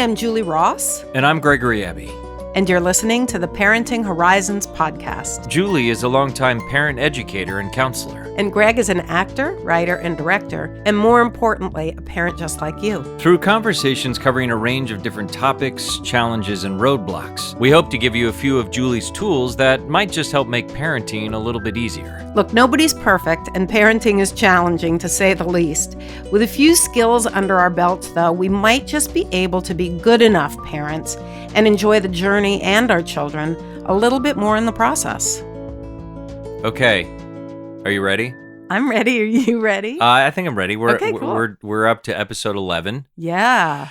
I'm Julie Ross. And I'm Gregory Abbey. And you're listening to the Parenting Horizons podcast. Julie is a longtime parent educator and counselor. And Greg is an actor, writer, and director, and more importantly, a parent just like you. Through conversations covering a range of different topics, challenges, and roadblocks, we hope to give you a few of Julie's tools that might just help make parenting a little bit easier. Look, nobody's perfect, and parenting is challenging, to say the least. With a few skills under our belts, though, we might just be able to be good enough parents and enjoy the journey and our children a little bit more in the process. Okay, are you ready? I'm ready. Are you ready? I think I'm ready. Okay, cool. We're up to episode 11. Yeah.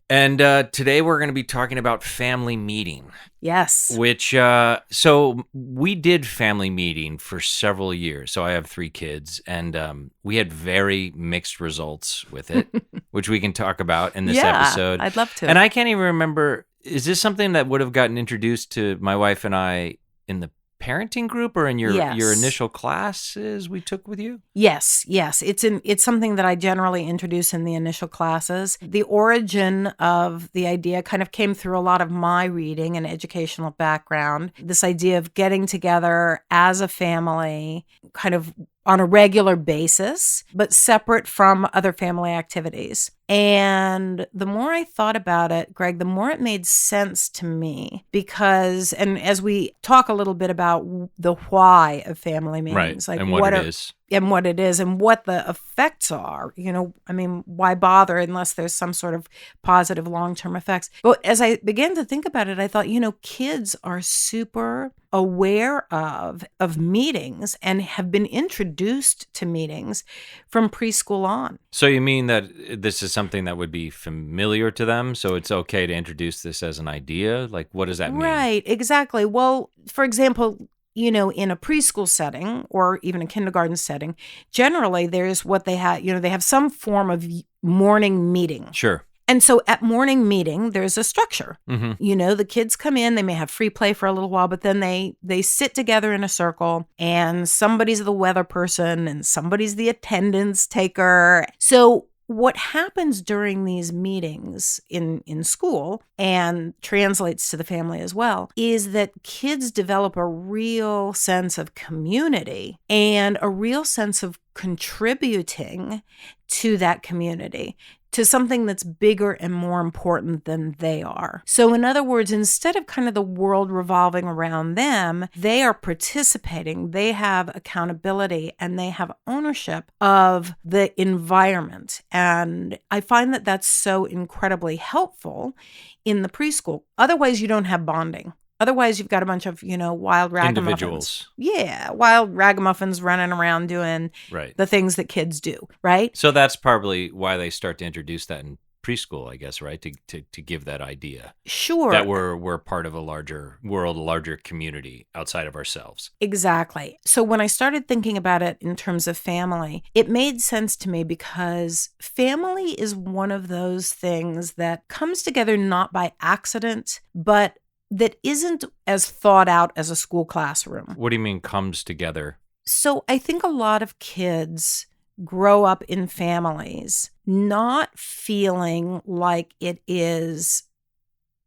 And today we're going to be talking about family meeting. Yes. Which, so we did family meeting for several years. So I have 3 kids, and we had very mixed results with it, which we can talk about in this episode. I'd love to. And I can't even remember, is this something that would have gotten introduced to my wife and I in the parenting group or in your initial classes we took with you? Yes. It's something that I generally introduce in the initial classes. The origin of the idea kind of came through a lot of my reading and educational background. This idea of getting together as a family, kind of on a regular basis, but separate from other family activities. And the more I thought about it, Greg, the more it made sense to me because, and as we talk a little bit about the why of family meetings, right, like and what it is. And what it is and what the effects are, why bother unless there's some sort of positive long-term effects. But as I began to think about it, I thought, kids are super aware of meetings and have been introduced to meetings from preschool on. So you mean that this is something that would be familiar to them? So it's okay to introduce this as an idea? Like, what does that mean? Right, exactly. Well, for example, in a preschool setting or even a kindergarten setting, generally there's what they have, they have some form of morning meeting. Sure. And so at morning meeting, there's a structure. Mm-hmm. The kids come in, they may have free play for a little while, but then they sit together in a circle and somebody's the weather person and somebody's the attendance taker. So what happens during these meetings in school and translates to the family as well is that kids develop a real sense of community and a real sense of contributing to that community, to something that's bigger and more important than they are. So in other words, instead of kind of the world revolving around them, they are participating, they have accountability, and they have ownership of the environment. And I find that that's so incredibly helpful in the preschool. Otherwise, you don't have bonding. Otherwise, you've got a bunch of, wild ragamuffins. Individuals. Yeah, wild ragamuffins running around doing the things that kids do, right? So that's probably why they start to introduce that in preschool, I guess, right? To give that idea. Sure. That we're part of a larger world, a larger community outside of ourselves. Exactly. So when I started thinking about it in terms of family, it made sense to me because family is one of those things that comes together not by accident, but that isn't as thought out as a school classroom. What do you mean comes together? So I think a lot of kids grow up in families not feeling like it is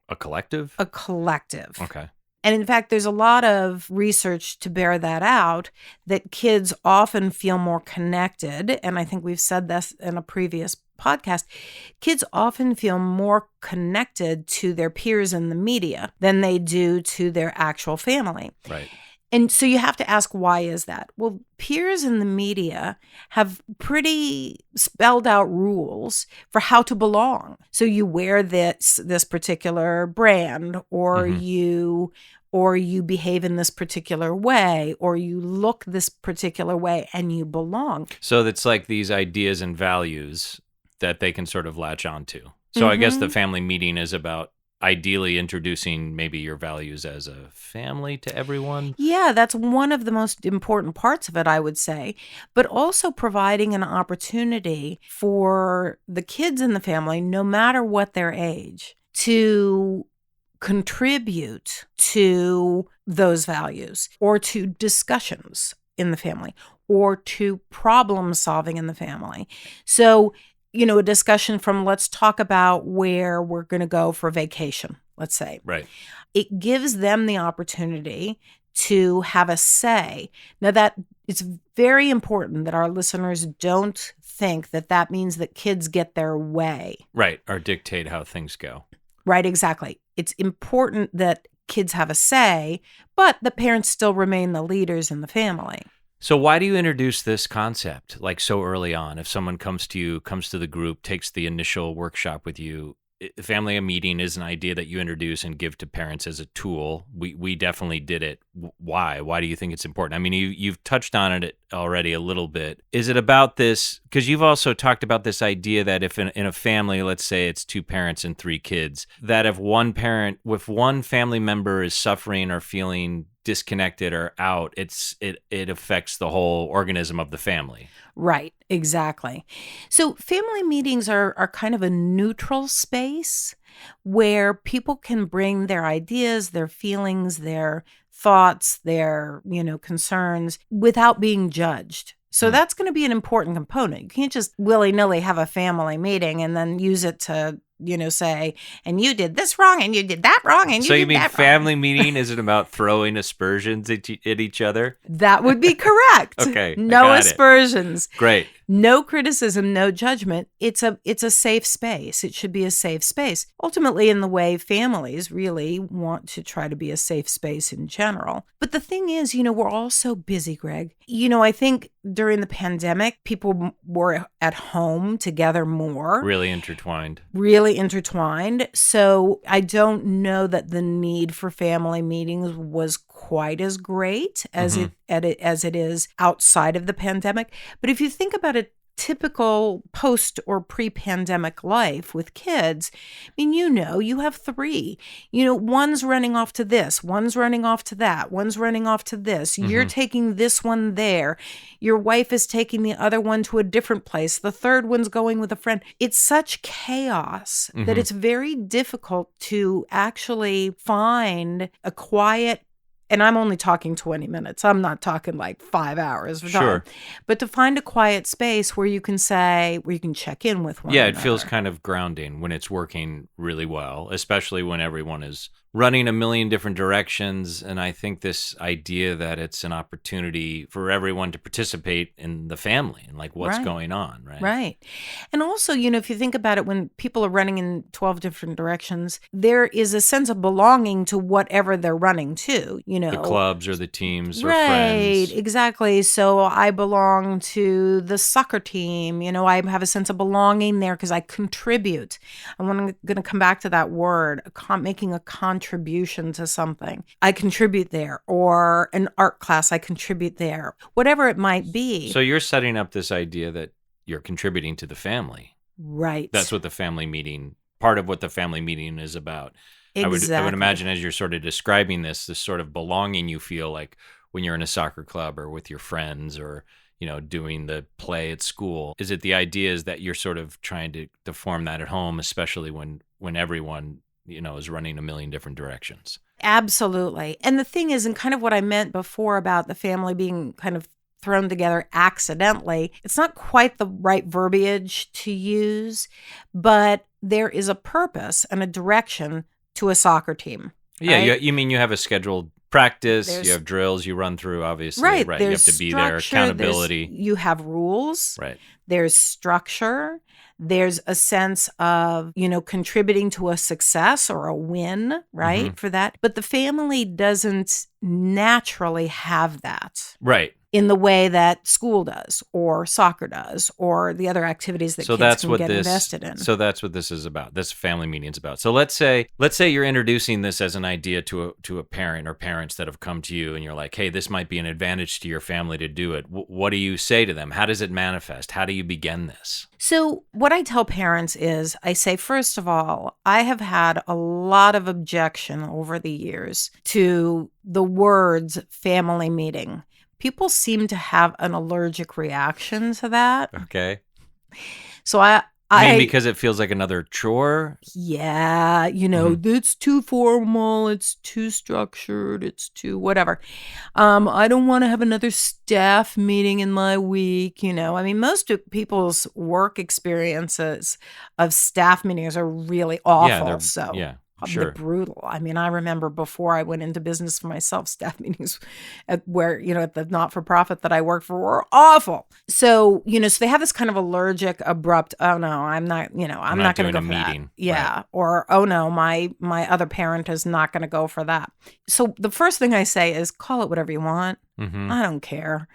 a collective? A collective. Okay. And in fact, there's a lot of research to bear that out, that kids often feel more connected. And I think we've said this in a previous podcast. Kids often feel more connected to their peers in the media than they do to their actual family. Right. And so you have to ask, why is that? Well, peers in the media have pretty spelled out rules for how to belong. So you wear this particular brand, or you behave in this particular way, or you look this particular way, and you belong. So it's like these ideas and values that they can sort of latch onto. So I guess the family meeting is about ideally introducing maybe your values as a family to everyone. Yeah, that's one of the most important parts of it, I would say, but also providing an opportunity for the kids in the family, no matter what their age, to contribute to those values or to discussions in the family or to problem solving in the family. So a discussion from let's talk about where we're going to go for vacation, let's say. Right. It gives them the opportunity to have a say. Now, that it's very important that our listeners don't think that that means that kids get their way. Right. Or dictate how things go. Right, exactly. It's important that kids have a say, but the parents still remain the leaders in the family. So why do you introduce this concept like so early on? If someone comes to the group, takes the initial workshop with you, family meeting is an idea that you introduce and give to parents as a tool. We definitely did it. Why? Why do you think it's important? I mean, you've touched on it already a little bit. Is it about this? Because you've also talked about this idea that if in a family, let's say it's 2 parents and 3 kids, that if one family member is suffering or feeling disconnected or out, it affects the whole organism of the family. Right, exactly. So family meetings are kind of a neutral space where people can bring their ideas, their feelings, their thoughts, their, concerns without being judged. So that's going to be an important component. You can't just willy-nilly have a family meeting and then use it to say, and you did this wrong, and you did that wrong, and you did that wrong. So you mean family meeting isn't about throwing aspersions at each other? That would be correct. Okay. No aspersions. Great. No criticism, no judgment. It's a safe space. It should be a safe space. Ultimately, in the way families really want to try to be a safe space in general. But the thing is, we're all so busy, Greg. I think during the pandemic, people were at home together more. Really intertwined. So I don't know that the need for family meetings was quite as great as it is outside of the pandemic. But if you think about a typical post or pre-pandemic life with kids, I mean, you have 3. One's running off to this, one's running off to that, one's running off to this. You're taking this one there. Your wife is taking the other one to a different place. The third one's going with a friend. It's such chaos that it's very difficult to actually find a quiet. And I'm only talking 20 minutes. I'm not talking like 5 hours. Sure. But to find a quiet space where you can check in with one another. Yeah, it feels kind of grounding when it's working really well, especially when everyone is running a million different directions. And I think this idea that it's an opportunity for everyone to participate in the family and like what's going on, right? Right. And also, if you think about it, when people are running in 12 different directions, there is a sense of belonging to whatever they're running to, The clubs or the teams or right, friends. Right, exactly. So I belong to the soccer team. I have a sense of belonging there because I contribute. I'm going to come back to that word, making a contribution to something. I contribute there. Or an art class, I contribute there. Whatever it might be. So you're setting up this idea that you're contributing to the family. Right. That's what part of what the family meeting is about. Exactly. I would imagine as you're sort of describing this sort of belonging you feel like when you're in a soccer club or with your friends or, doing the play at school. Is it the idea is that you're sort of trying to form that at home, especially when everyone, is running a million different directions? Absolutely. And the thing is, and kind of what I meant before about the family being kind of thrown together accidentally, it's not quite the right verbiage to use, but there is a purpose and a direction to a soccer team. Yeah, right? you mean you have a scheduled practice, you have drills you run through, obviously. Right. You have to be there, accountability. You have rules. Right. There's structure. There's a sense of, contributing to a success or a win, right, for that. But the family doesn't naturally have that. Right. In the way that school does or soccer does or the other activities that kids can get invested in. So that's what this is about. This family meeting is about. So let's say you're introducing this as an idea to a parent or parents that have come to you and you're like, hey, this might be an advantage to your family to do it. What do you say to them? How does it manifest? How do you begin this? So what I tell parents is I say, first of all, I have had a lot of objection over the years to the words family meeting. People seem to have an allergic reaction to that. Okay. So I I mean, because it feels like another chore? Yeah, it's too formal, it's too structured, it's too whatever. I don't want to have another staff meeting in my week, I mean, most of people's work experiences of staff meetings are really awful. Yeah, They're sure. brutal. I mean, I remember before I went into business for myself, staff meetings at the not-for-profit that I worked for were awful. So, so they have this kind of allergic, abrupt, oh no, I'm not going to go for meeting. that. Yeah. Right. Or, oh no, my other parent is not going to go for that. So the first thing I say is call it whatever you want. Mm-hmm. I don't care.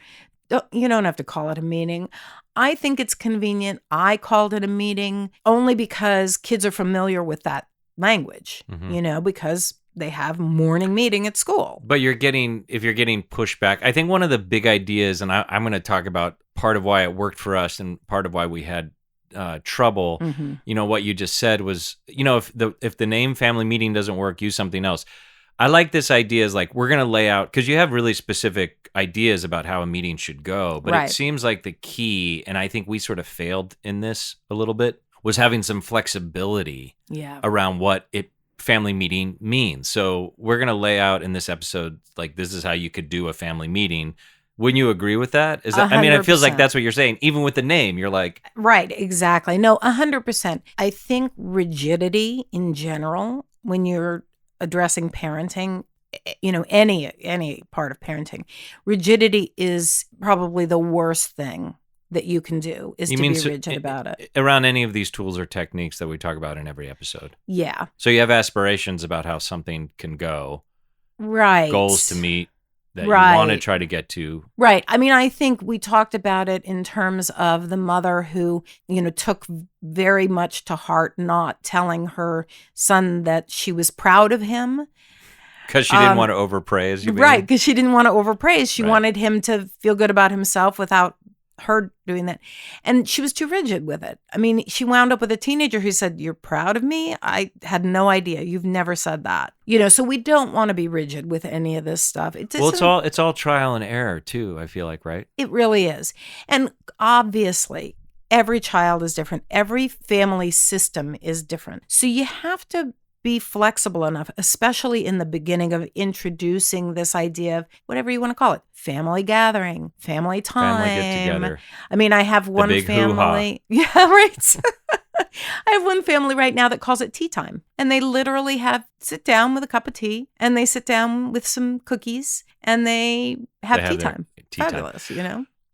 You don't have to call it a meeting. I think it's convenient. I called it a meeting only because kids are familiar with that language, because they have morning meeting at school. But if you're getting pushback, I think one of the big ideas, and I'm going to talk about part of why it worked for us and part of why we had trouble. Mm-hmm. What you just said was, if the name family meeting doesn't work, use something else. I like this idea is like, we're going to lay out, because you have really specific ideas about how a meeting should go, but It seems like the key, and I think we sort of failed in this a little bit, was having some flexibility around what family meeting means. So we're going to lay out in this episode, like, this is how you could do a family meeting. Wouldn't you agree with that? Is that, 100%. I mean, it feels like that's what you're saying. Even with the name, you're like... Right, exactly. No, 100%. I think rigidity in general, when you're addressing parenting, any part of parenting, rigidity is probably the worst thing that you can do, is to be rigid about it. Around any of these tools or techniques that we talk about in every episode. Yeah. So you have aspirations about how something can go. Right. Goals to meet that you want to try to get to. Right. I mean, I think we talked about it in terms of the mother who, took very much to heart not telling her son that she was proud of him. Because she didn't want to overpraise you. Right, because she didn't want to overpraise. She wanted him to feel good about himself without her doing that. And she was too rigid with it. I mean, she wound up with a teenager who said, "You're proud of me? I had no idea. You've never said that." So we don't want to be rigid with any of this stuff. It's all trial and error too, I feel like, right? It really is. And obviously, every child is different. Every family system is different. So you have to be flexible enough, especially in the beginning of introducing this idea of whatever you want to call it, family gathering, family time. Family get together. I mean, I have one family. Yeah, right. I have one family right now that calls it tea time. And they literally sit down with a cup of tea, and they sit down with some cookies, and they have tea time. Fabulous,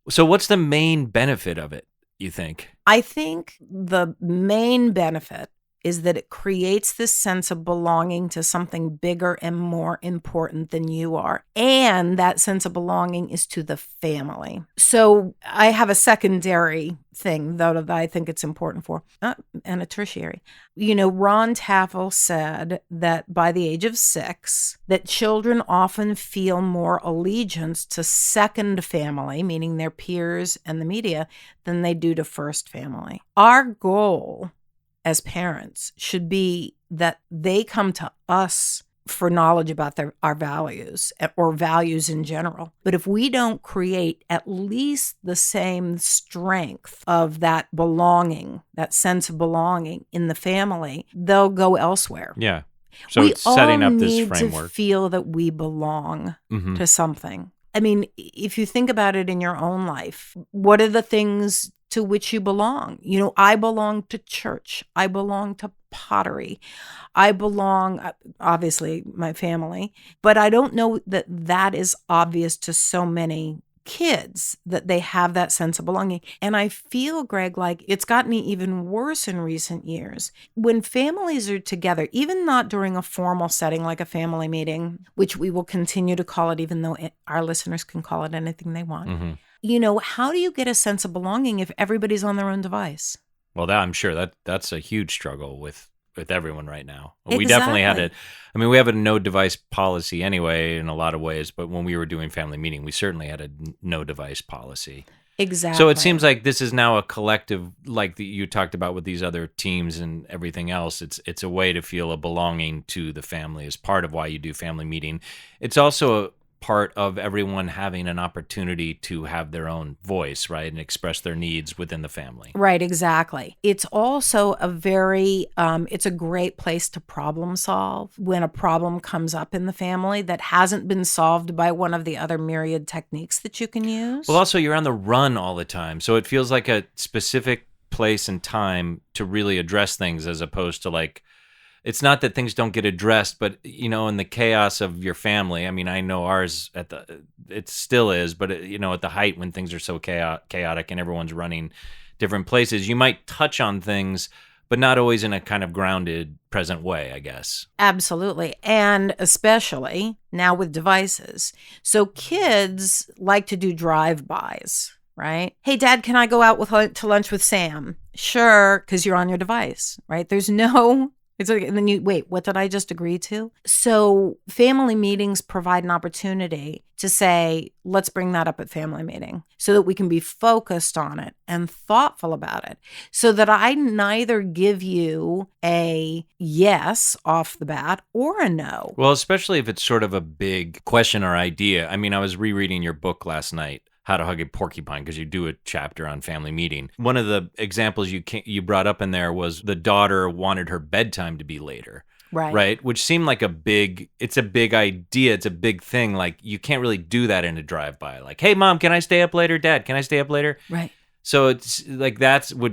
So what's the main benefit of it, you think? I think the main benefit is that it creates this sense of belonging to something bigger and more important than you are. And that sense of belonging is to the family. So I have a secondary thing, though, that I think it's important for, and a tertiary. Ron Taffel said that by the age of 6, that children often feel more allegiance to second family, meaning their peers and the media, than they do to first family. Our goal as parents should be that they come to us for knowledge about our values or values in general. But if we don't create at least the same strength of that belonging, that sense of belonging in the family, they'll go elsewhere. Yeah. So it's setting up this framework. We all need to feel that we belong to something. I mean, if you think about it in your own life, what are the things to which you belong? I belong to church. I belong to pottery. I belong, obviously, my family, but I don't know that is obvious to so many kids, that they have that sense of belonging. And I feel, Greg, like it's gotten even worse in recent years. When families are together, even not during a formal setting like a family meeting, which we will continue to call it, even though our listeners can call it anything they want. How do you get a sense of belonging if everybody's on their own device? Well, I'm sure that's a huge struggle with everyone right now. Exactly. We definitely had we have a no device policy anyway in a lot of ways, but when we were doing family meeting, we certainly had a no device policy. Exactly. So it seems like this is now a collective, like you talked about with these other teams and everything else. It's a way to feel a belonging to the family as part of why you do family meeting. It's also part of everyone having an opportunity to have their own voice, right, and express their needs within the family. Right, exactly. It's also it's a great place to problem solve when a problem comes up in the family that hasn't been solved by one of the other myriad techniques that you can use. Well, also, you're on the run all the time, so it feels like a specific place and time to really address things, as opposed to like, it's not that things don't get addressed, but in the chaos of your family. I mean, I know ours it still is, but at the height when things are so chaotic and everyone's running different places, you might touch on things, but not always in a kind of grounded, present way, I guess. Absolutely. And especially now with devices. So kids like to do drive-bys, right? Hey, Dad, can I go out to lunch with Sam? Sure, because you're on your device, right? There's no... It's like, and then you wait, what did I just agree to? So family meetings provide an opportunity to say, let's bring that up at family meeting so that we can be focused on it and thoughtful about it, so that I neither give you a yes off the bat or a no. Well, especially if it's sort of a big question or idea. I mean, I was rereading your book last night, How to Hug a Porcupine, because you do a chapter on family meeting. One of the examples you brought up in there was the daughter wanted her bedtime to be later. Right. Which seemed like it's a big idea. It's a big thing. Like, you can't really do that in a drive-by. Like, hey, Mom, can I stay up later? Dad, can I stay up later? Right. So it's like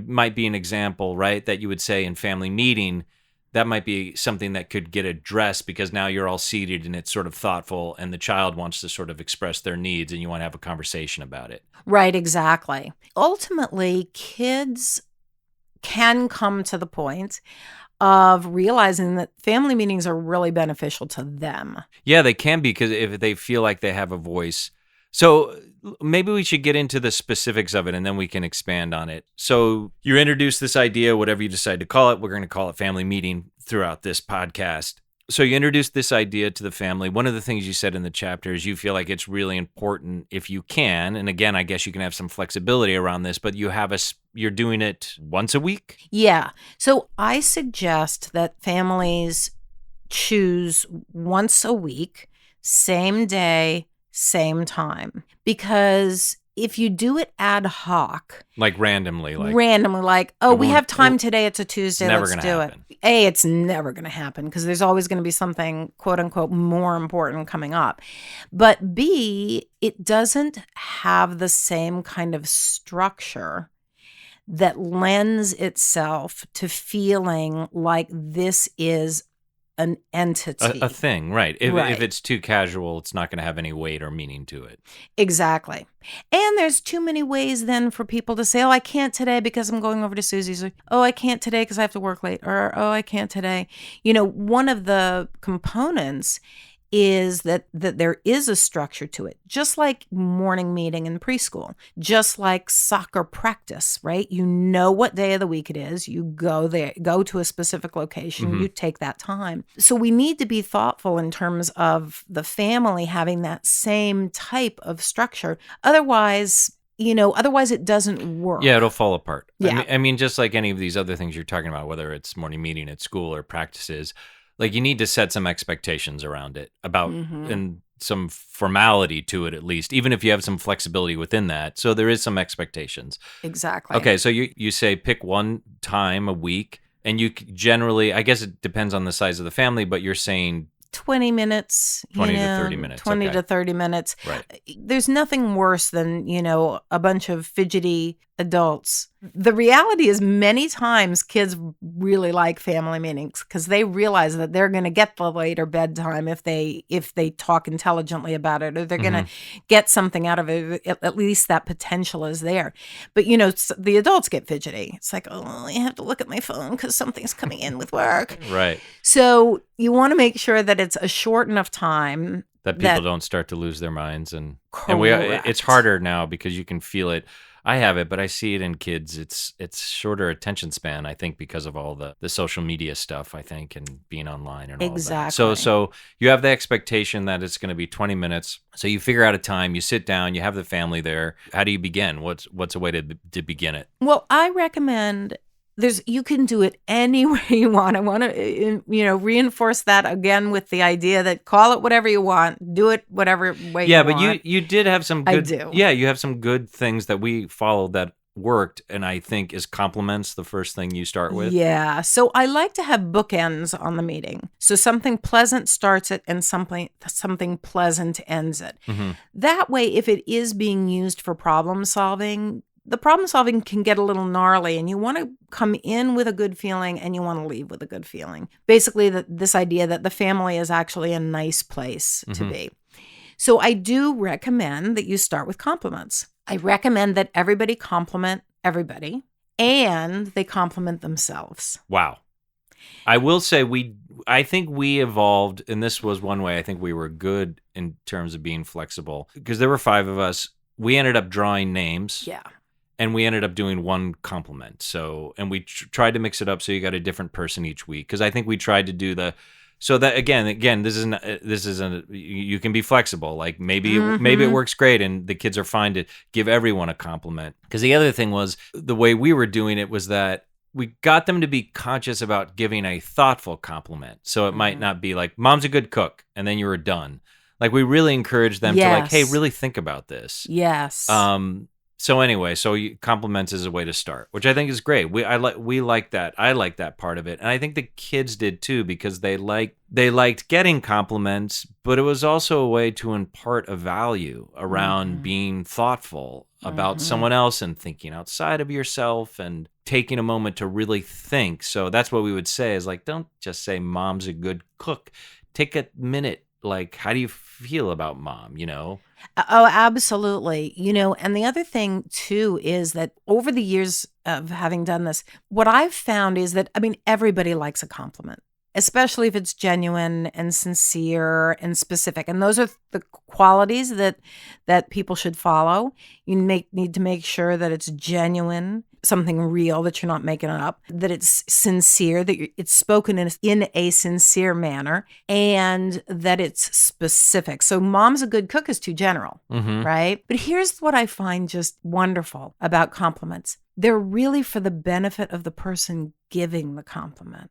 might be an example, right, that you would say in family meeting. That might be something that could get addressed because now you're all seated and it's sort of thoughtful and the child wants to sort of express their needs and you want to have a conversation about it. Right, exactly. Ultimately, kids can come to the point of realizing that family meetings are really beneficial to them. Yeah, they can be, because if they feel like they have a voice. So maybe we should get into the specifics of it and then we can expand on it. So you introduced this idea, whatever you decide to call it. We're going to call it family meeting throughout this podcast. So you introduced this idea to the family. One of the things you said in the chapter is you feel like it's really important if you can. And again, I guess you can have some flexibility around this, but you're doing it once a week? Yeah. So I suggest that families choose once a week, same day, same time. Because if you do it ad hoc, like randomly, we have time today, it's a Tuesday, let's do happen. it. A, it's never going to happen because there's always going to be something, quote unquote, more important coming up. But B, it doesn't have the same kind of structure that lends itself to feeling like this is an entity. A thing, right. Right. If it's too casual, it's not going to have any weight or meaning to it. Exactly. And there's too many ways then for people to say, oh, I can't today because I'm going over to Susie's. Or, oh, I can't today because I have to work late. Or, oh, I can't today. One of the components is that there is a structure to it, just like morning meeting in preschool, just like soccer practice, right? You know what day of the week it is. You go there, go to a specific location, you take that time. So we need to be thoughtful in terms of the family having that same type of structure. Otherwise it doesn't work. Yeah, it'll fall apart. Yeah. I mean, just like any of these other things you're talking about, whether it's morning meeting at school or practices, like you need to set some expectations around it and some formality to it, at least, even if you have some flexibility within that. So there is some expectations. Exactly. Okay, so you say pick one time a week, and you generally, I guess it depends on the size of the family, but you're saying 20 minutes, 20 to 30 minutes. 20 okay. to 30 minutes. Right. There's nothing worse than, a bunch of fidgety adults. The reality is many times kids really like family meetings because they realize that they're going to get the later bedtime if they talk intelligently about it, or they're going to get something out of it. At least that potential is there. But, the adults get fidgety. It's like, oh, I have to look at my phone because something's coming in with work. Right. So you want to make sure that it's a short enough time that people don't start to lose their minds. And Correct. It's harder now because you can feel it. I have it, but I see it in kids. It's shorter attention span, I think, because of all the social media stuff, I think, and being online and all exactly. that. So you have the expectation that it's going to be 20 minutes. So you figure out a time, you sit down, you have the family there. How do you begin? What's a way to begin it? Well, I recommend you can do it any way you want. I want to, reinforce that again with the idea that call it whatever you want, do it whatever way you Yeah, but want. you did have some I good. do. Yeah, you have some good things that we followed that worked, and I think is compliments the first thing you start with. Yeah. So I like to have bookends on the meeting. So something pleasant starts it and something pleasant ends it. Mm-hmm. That way, if it is being used for problem solving, the problem solving can get a little gnarly, and you want to come in with a good feeling and you want to leave with a good feeling. Basically, this idea that the family is actually a nice place to be. So I do recommend that you start with compliments. I recommend that everybody compliment everybody and they compliment themselves. Wow. I will say I think we evolved, and this was one way I think we were good in terms of being flexible, because there were 5 of us. We ended up drawing names. Yeah. And we ended up doing one compliment. So, and we tried to mix it up so you got a different person each week, because I think we tried to do so that again, this isn't you can be flexible. Like maybe it works great and the kids are fine to give everyone a compliment. Because the other thing was, the way we were doing it was that we got them to be conscious about giving a thoughtful compliment. So it might not be like, mom's a good cook, and then you were done. Like, we really encouraged them to like, hey, really think about this. Yes. So anyway, compliments is a way to start, which I think is great. We like that. I like that part of it, and I think the kids did too, because they liked getting compliments, but it was also a way to impart a value around being thoughtful about someone else and thinking outside of yourself and taking a moment to really think. So that's what we would say is like, don't just say mom's a good cook. Take a minute. Like, how do you feel about mom? Oh, absolutely. And the other thing too is that over the years of having done this, what I've found is that, everybody likes a compliment, especially if it's genuine and sincere and specific. And those are the qualities that people should follow. You need to make sure that it's genuine, something real, that you're not making it up, that it's sincere, that it's spoken in a sincere manner, and that it's specific. So mom's a good cook is too general, right? But here's what I find just wonderful about compliments. They're really for the benefit of the person giving the compliment.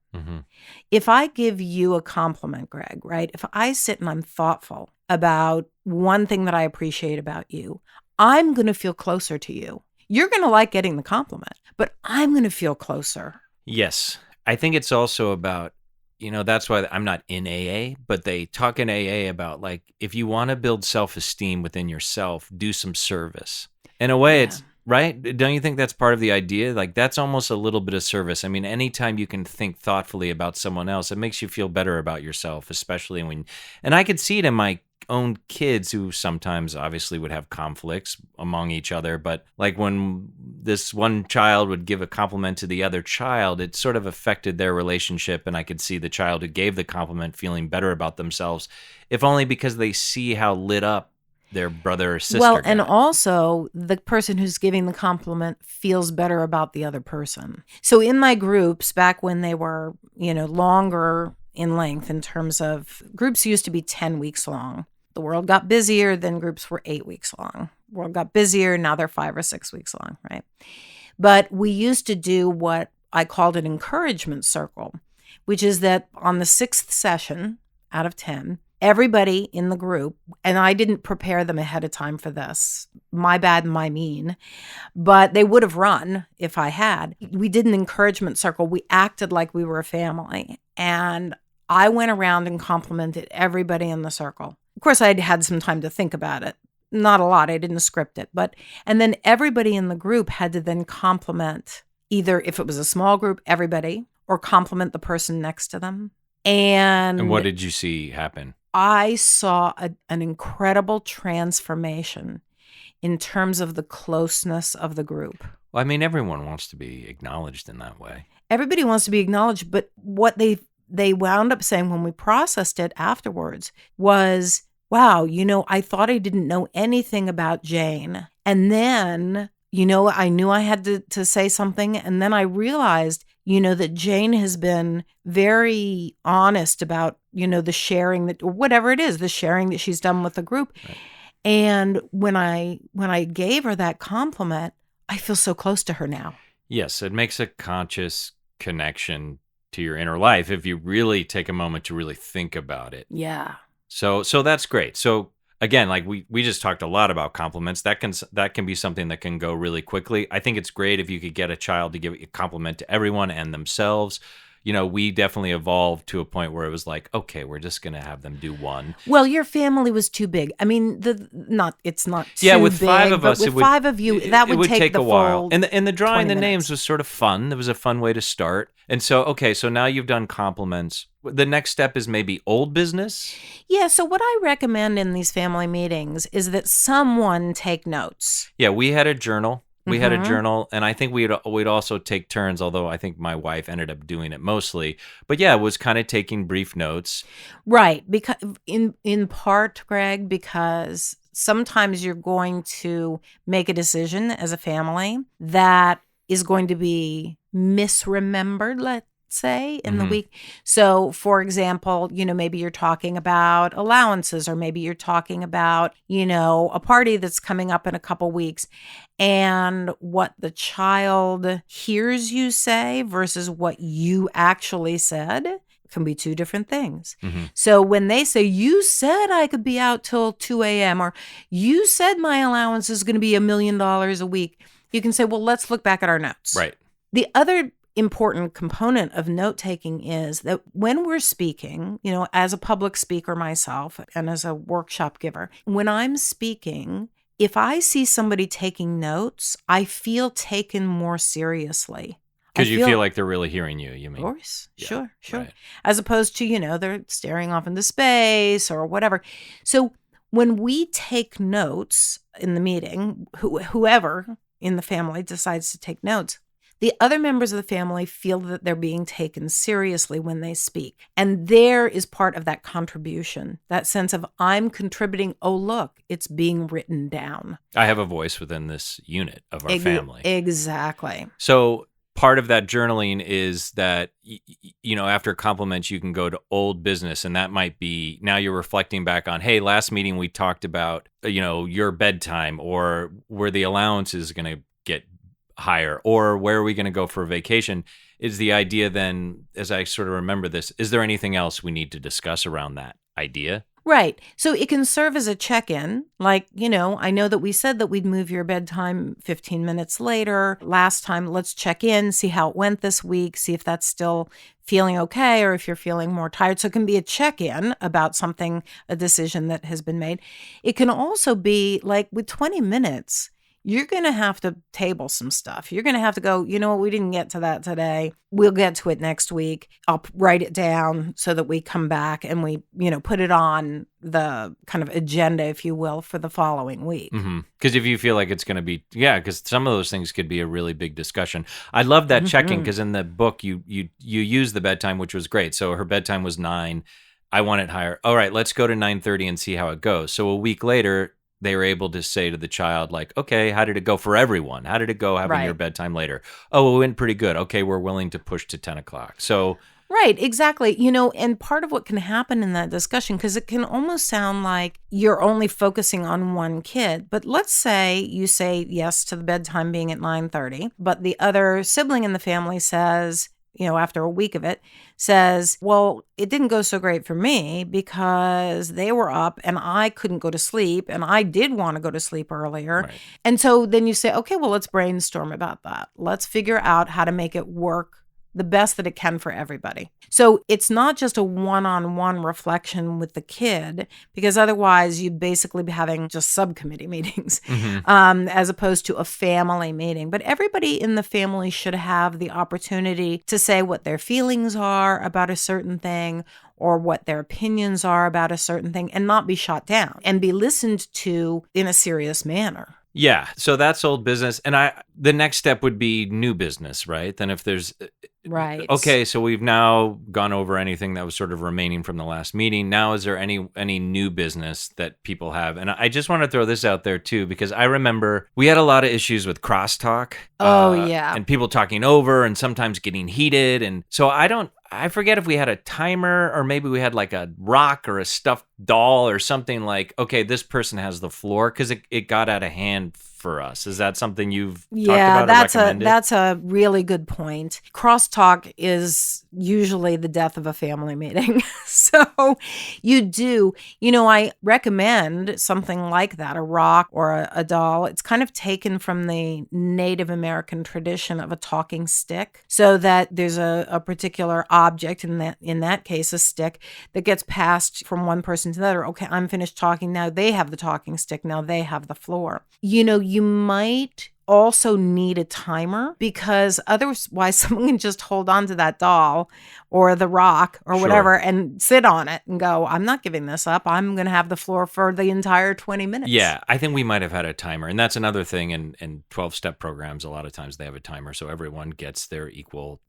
If I give you a compliment, Greg, right? If I sit and I'm thoughtful about one thing that I appreciate about you, I'm going to feel closer to you. You're going to like getting the compliment, but I'm going to feel closer. Yes. I think it's also about, that's why I'm not in AA, but they talk in AA about, like, if you want to build self-esteem within yourself, do some service. In a way, it's right. Don't you think that's part of the idea? Like, that's almost a little bit of service. Anytime you can think thoughtfully about someone else, it makes you feel better about yourself, especially and I could see it in my own kids, who sometimes obviously would have conflicts among each other, but like when this one child would give a compliment to the other child, it sort of affected their relationship, and I could see the child who gave the compliment feeling better about themselves, if only because they see how lit up their brother or sister got. And also the person who's giving the compliment feels better about the other person. So in my groups, back when they were, longer in length, in terms of groups used to be 10 weeks long. The world got busier, then groups were 8 weeks long. The world got busier, now they're 5 or 6 weeks long, right? But we used to do what I called an encouragement circle, which is that on the 6th session out of 10, everybody in the group, and I didn't prepare them ahead of time for this, my bad, my mean, but they would have run if I had. We did an encouragement circle. We acted like we were a family, and I went around and complimented everybody in the circle. Of course, I'd had some time to think about it. Not a lot. I didn't script it. And then everybody in the group had to then compliment, either if it was a small group, everybody, or compliment the person next to them. And what did you see happen? I saw an incredible transformation in terms of the closeness of the group. Well, everyone wants to be acknowledged in that way. Everybody wants to be acknowledged, but what they wound up saying when we processed it afterwards was, wow, I thought I didn't know anything about Jane. And then, I knew I had to say something. And then I realized, that Jane has been very honest about, the sharing or whatever it is, the sharing that she's done with the group. Right. And when I gave her that compliment, I feel so close to her now. Yes, it makes a conscious connection to your inner life if you really take a moment to really think about it. Yeah. So that's great. So again, like we just talked a lot about compliments. That can be something that can go really quickly. I think it's great if you could get a child to give a compliment to everyone and themselves. We definitely evolved to a point where it was like, okay, we're just going to have them do one. Well, your family was too big. I mean, it's not too Yeah, with big, 5 of but us, with 5 of you, that it would take a the while. full And the drawing 20 the minutes. names was sort of fun. It was a fun way to start. And so, okay, so now you've done compliments. The next step is maybe old business. Yeah, so what I recommend in these family meetings is that someone take notes. Yeah, we had a journal. We had a Mhm. journal, and I think we'd also take turns, although I think my wife ended up doing it mostly. But yeah, it was kind of taking brief notes. Right, because in part, Greg, because sometimes you're going to make a decision as a family that is going to be misremembered, let's say, in the Mhm. week. So, for example, maybe you're talking about allowances, or maybe you're talking about, a party that's coming up in a couple weeks, and what the child hears you say versus what you actually said can be two different things. Mhm. So when they say, you said I could be out till 2 a.m., or you said my allowance is going to be $1 million a week, you can say, well, let's look back at our notes. Right. The other important component of note taking is that when we're speaking, as a public speaker myself and as a workshop giver, when I'm speaking, if I see somebody taking notes, I feel taken more seriously. Because you feel like they're really hearing you, you Of mean? course. Yeah, Sure. right. As opposed to, they're staring off into space or whatever. So when we take notes in the meeting, whoever in the family decides to take notes, the other members of the family feel that they're being taken seriously when they speak. And there is part of that contribution, that sense of I'm contributing. Oh, look, it's being written down. I have a voice within this unit of our family. Exactly. So part of that journaling is that, after compliments, you can go to old business. And that might be, now you're reflecting back on, hey, last meeting we talked about, your bedtime, or where the allowance is going to get higher, or where are we going to go for a vacation. Is the idea then, as I sort of remember this, is there anything else we need to discuss around that idea? Right. So it can serve as a check-in. Like, I know that we said that we'd move your bedtime 15 minutes later. Last time, let's check in, see how it went this week, see if that's still feeling okay or if you're feeling more tired. So it can be a check-in about something, a decision that has been made. It can also be like with 20 minutes, you're going to have to table some stuff. You're going to have to go, we didn't get to that today. We'll get to it next week. I'll write it down so that we come back and we, put it on the kind of agenda, if you will, for the following week. Because if you feel like it's going to be, because some of those things could be a really big discussion. I love that checking, because in the book, you use the bedtime, which was great. So her bedtime was 9. I want it higher. All right, let's go to 9:30 and see how it goes. So a week later, they were able to say to the child, like, okay, how did it go for everyone? How did it go having your bedtime later? Oh, it went pretty good. Okay, we're willing to push to 10 o'clock. So, right, exactly. And part of what can happen in that discussion, because it can almost sound like you're only focusing on one kid. But let's say you say yes to the bedtime being at 9:30, but the other sibling in the family says, after a week of it, says, well, it didn't go so great for me because they were up and I couldn't go to sleep and I did want to go to sleep earlier. Right. And so then you say, okay, well, let's brainstorm about that. Let's figure out how to make it work the best that it can for everybody. So it's not just a one-on-one reflection with the kid, because otherwise you'd basically be having just subcommittee meetings as opposed to a family meeting. But everybody in the family should have the opportunity to say what their feelings are about a certain thing or what their opinions are about a certain thing, and not be shot down and be listened to in a serious manner. Yeah, so that's old business. And the next step would be new business, right? Then if there's Right. Okay, so we've now gone over anything that was sort of remaining from the last meeting. Now, is there any new business that people have? And I just want to throw this out there too, because I remember we had a lot of issues with crosstalk. Oh, yeah. And people talking over and sometimes getting heated. And so I forget if we had a timer or maybe we had like a rock or a stuffed doll or something like, okay, this person has the floor, because it got out of hand for us? Is that something you've talked Yeah, about or recommended? that's a really good point. Crosstalk is usually the death of a family meeting. So I recommend something like that, a rock or a doll. It's kind of taken from the Native American tradition of a talking stick, so that there's a particular object, in that case a stick, that gets passed from one person to the other. Okay, I'm finished talking, now they have the talking stick, now they have the floor. You might also need a timer, because otherwise someone can just hold on to that doll or the rock or whatever and sit on it and go, I'm not giving this up. I'm going to have the floor for the entire 20 minutes. Yeah, I think we might have had a timer. And that's another thing in 12-step programs. A lot of times they have a timer, so everyone gets their equal,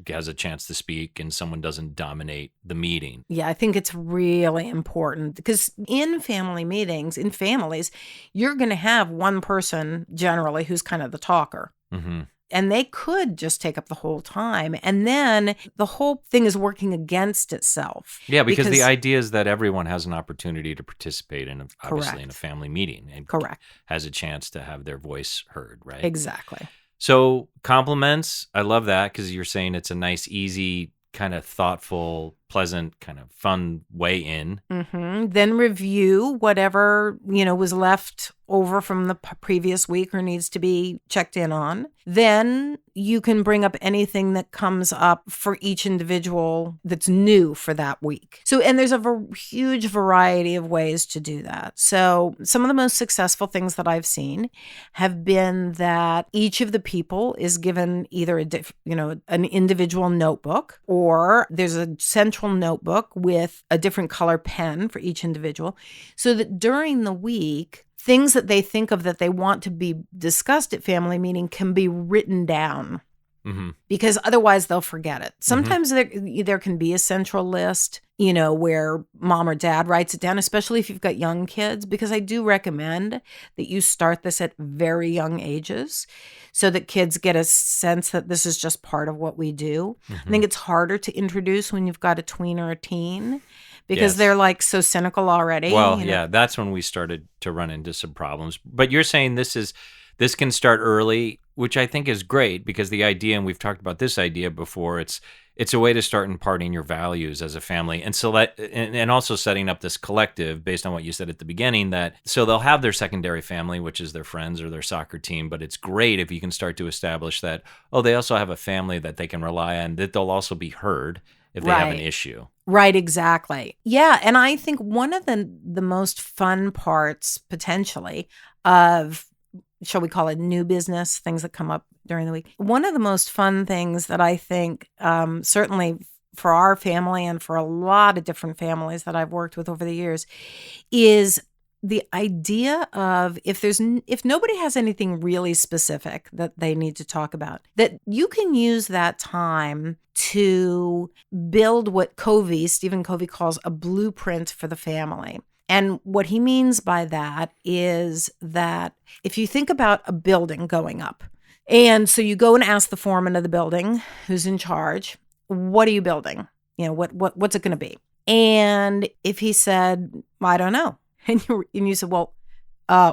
has a chance to speak and someone doesn't dominate the meeting. Yeah, I think it's really important, because in family meetings, in families, you're going to have one person generally who's kind of the talker. Mm-hmm. And they could just take up the whole time. And then the whole thing is working against itself. Yeah, because the idea is that everyone has an opportunity to participate obviously in a family meeting. And correct. Has a chance to have their voice heard, right? Exactly. So compliments, I love that, because you're saying it's a nice, easy, kind of thoughtful, pleasant, kind of fun way in. Mm-hmm. Then review whatever, was left over from the previous week or needs to be checked in on. Then you can bring up anything that comes up for each individual that's new for that week. So, and there's a huge variety of ways to do that. So some of the most successful things that I've seen have been that each of the people is given either an individual notebook, or there's a central notebook with a different color pen for each individual, so that during the week, things that they think of that they want to be discussed at family meeting can be written down. Mm-hmm. Because otherwise they'll forget it. Sometimes there can be a central list, where mom or dad writes it down, especially if you've got young kids, because I do recommend that you start this at very young ages so that kids get a sense that this is just part of what we do. Mm-hmm. I think it's harder to introduce when you've got a tween or a teen, because they're like so cynical already. Well, yeah, that's when we started to run into some problems. But you're saying this can start early, which I think is great, because the idea, and we've talked about this idea before, it's a way to start imparting your values as a family, and and also setting up this collective based on what you said at the beginning, so they'll have their secondary family, which is their friends or their soccer team, but it's great if you can start to establish that, they also have a family that they can rely on, that they'll also be heard if they have an issue. Right, exactly. Yeah, and I think one of the most fun parts, potentially, of, shall we call it, new business, things that come up during the week. One of the most fun things that I think, certainly for our family and for a lot of different families that I've worked with over the years, is the idea of, if nobody has anything really specific that they need to talk about, that you can use that time to build what Stephen Covey calls a blueprint for the family. And what he means by that is that if you think about a building going up, and so you go and ask the foreman of the building who's in charge, what are you building? What's it going to be? And if he said, I don't know. And you said, well,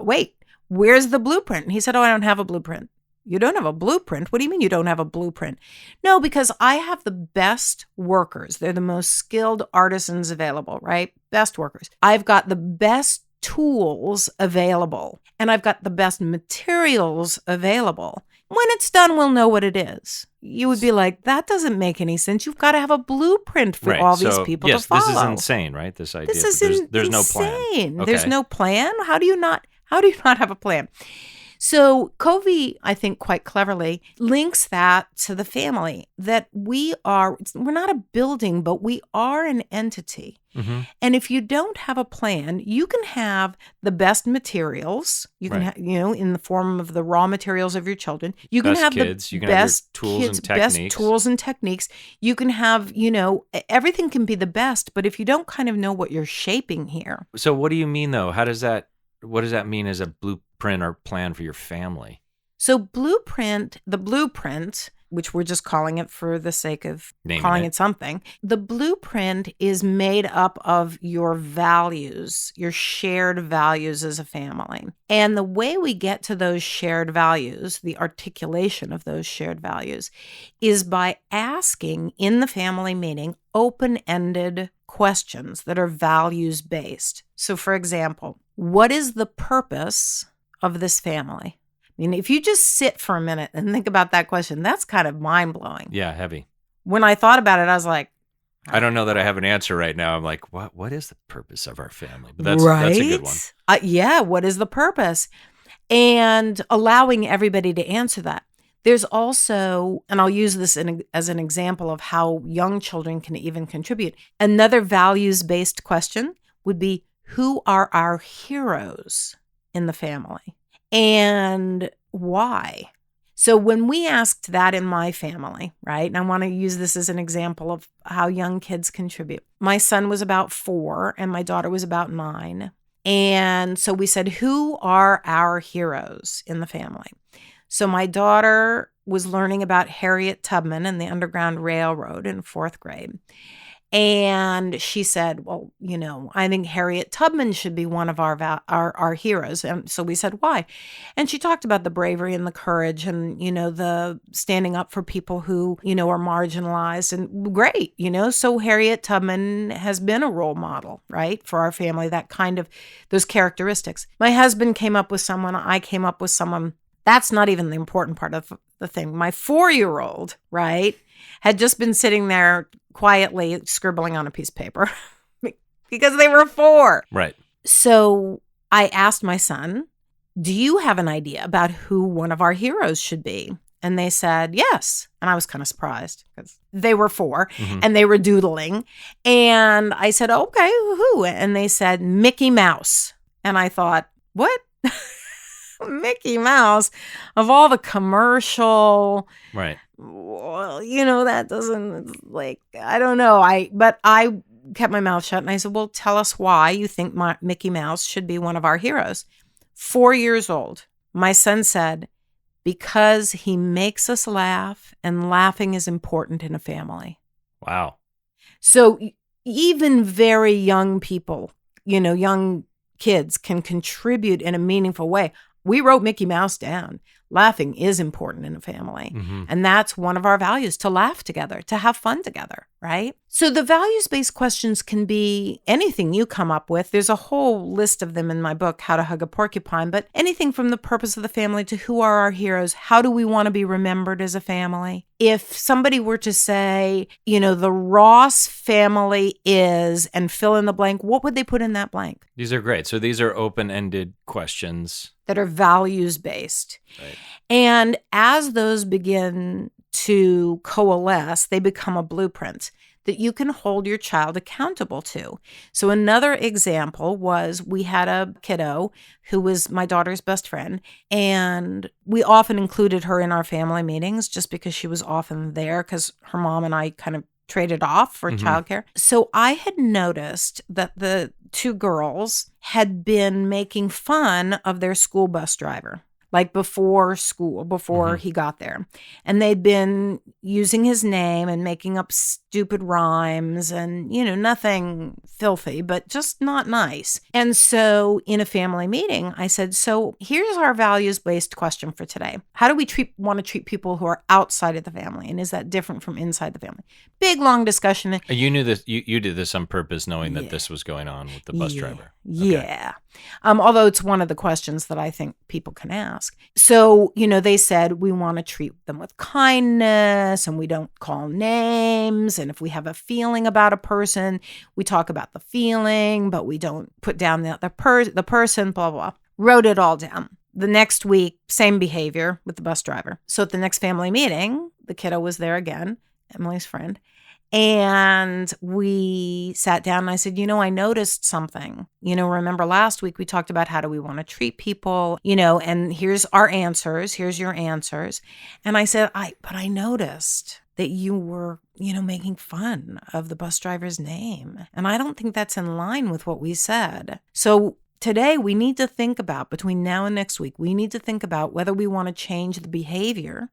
wait, where's the blueprint? And he said, I don't have a blueprint. You don't have a blueprint? What do you mean you don't have a blueprint? No, because I have the best workers. They're the most skilled artisans available, right? Best workers. I've got the best tools available, and I've got the best materials available. When it's done, we'll know what it is. You would be like, that doesn't make any sense. You've got to have a blueprint for all these people to follow. Yes, this is insane, right? This idea. This is there's no insane. plan. Okay. There's no plan. How do you not have a plan? So Covey, I think quite cleverly, links that to the family, that we're not a building, but we are an entity. Mm-hmm. And if you don't have a plan, you can have the best materials. You can have, in the form of the raw materials of your children. You can have kids. the best kids, best tools and techniques. You can have, everything can be the best, but if you don't kind of know what you're shaping here. So what do you mean, though? What does that mean as a blueprint or plan for your family? So the blueprint which we're just calling it for the sake of Naming it something. The blueprint is made up of your values, your shared values as a family. And the way we get to those shared values, the articulation of those shared values, is by asking in the family meeting open-ended questions that are values-based. So, for example, what is the purpose of this family? I mean, if you just sit for a minute and think about that question, that's kind of mind-blowing. Yeah, heavy. When I thought about it, I was like, I don't know that I have an answer right now. I'm like, what is the purpose of our family? But that's a good one. Yeah, what is the purpose? And allowing everybody to answer that. There's also, and I'll use this as an example of how young children can even contribute. Another values-based question would be, who are our heroes in the family? And why? So when we asked that in my family, right, and I want to use this as an example of how young kids contribute. My son was about 4 and my daughter was about 9. And so we said, who are our heroes in the family? So my daughter was learning about Harriet Tubman and the Underground Railroad in 4th grade. And she said, well, I think Harriet Tubman should be one of our heroes. And so we said, why? And she talked about the bravery and the courage and, the standing up for people who, are marginalized. And great, so Harriet Tubman has been a role model, right, for our family, that kind of those characteristics. My husband came up with someone. I came up with someone. That's not even the important part of the thing. My 4-year-old, right, had just been sitting there quietly scribbling on a piece of paper because they were 4. Right. So I asked my son, do you have an idea about who one of our heroes should be? And they said, yes. And I was kind of surprised because they were 4 and they were doodling. And I said, okay, who? And they said, Mickey Mouse. And I thought, what? Mickey Mouse, of all the commercial, right? Well, that doesn't, I don't know. But I kept my mouth shut and I said, well, tell us why you think Mickey Mouse should be one of our heroes. 4 years old, my son said, because he makes us laugh and laughing is important in a family. Wow. So even very young people, young kids can contribute in a meaningful way. We wrote Mickey Mouse down. Laughing is important in a family. And that's one of our values, to laugh together, to have fun together, right? So the values-based questions can be anything you come up with. There's a whole list of them in my book, How to Hug a Porcupine, but anything from the purpose of the family to who are our heroes, how do we want to be remembered as a family? If somebody were to say, the Ross family is, and fill in the blank, what would they put in that blank? These are great. So these are open-ended questions that are values-based. Right. And as those begin to coalesce, they become a blueprint that you can hold your child accountable to. So another example was we had a kiddo who was my daughter's best friend, and we often included her in our family meetings just because she was often there because her mom and I kind of traded off for childcare. So I had noticed that the 2 girls had been making fun of their school bus driver, like before school, before he got there. And they'd been using his name and making up stupid rhymes and, nothing filthy, but just not nice. And so in a family meeting, I said, so here's our values-based question for today. How do we want to treat people who are outside of the family? And is that different from inside the family? Big, long discussion. You knew this, you did this on purpose, knowing that this was going on with the bus driver. Yeah. Although it's one of the questions that I think people can ask. So, they said we want to treat them with kindness and we don't call names. And if we have a feeling about a person, we talk about the feeling, but we don't put down the person, blah, blah. Wrote it all down. The next week, same behavior with the bus driver. So at the next family meeting, the kiddo was there again, Emily's friend. And we sat down and I said, I noticed something. Remember last week we talked about how do we want to treat people, and here's our answers. Here's your answers. And I said, but I noticed that you were, making fun of the bus driver's name. And I don't think that's in line with what we said. So today we need to think about, between now and next week, we need to think about whether we want to change the behavior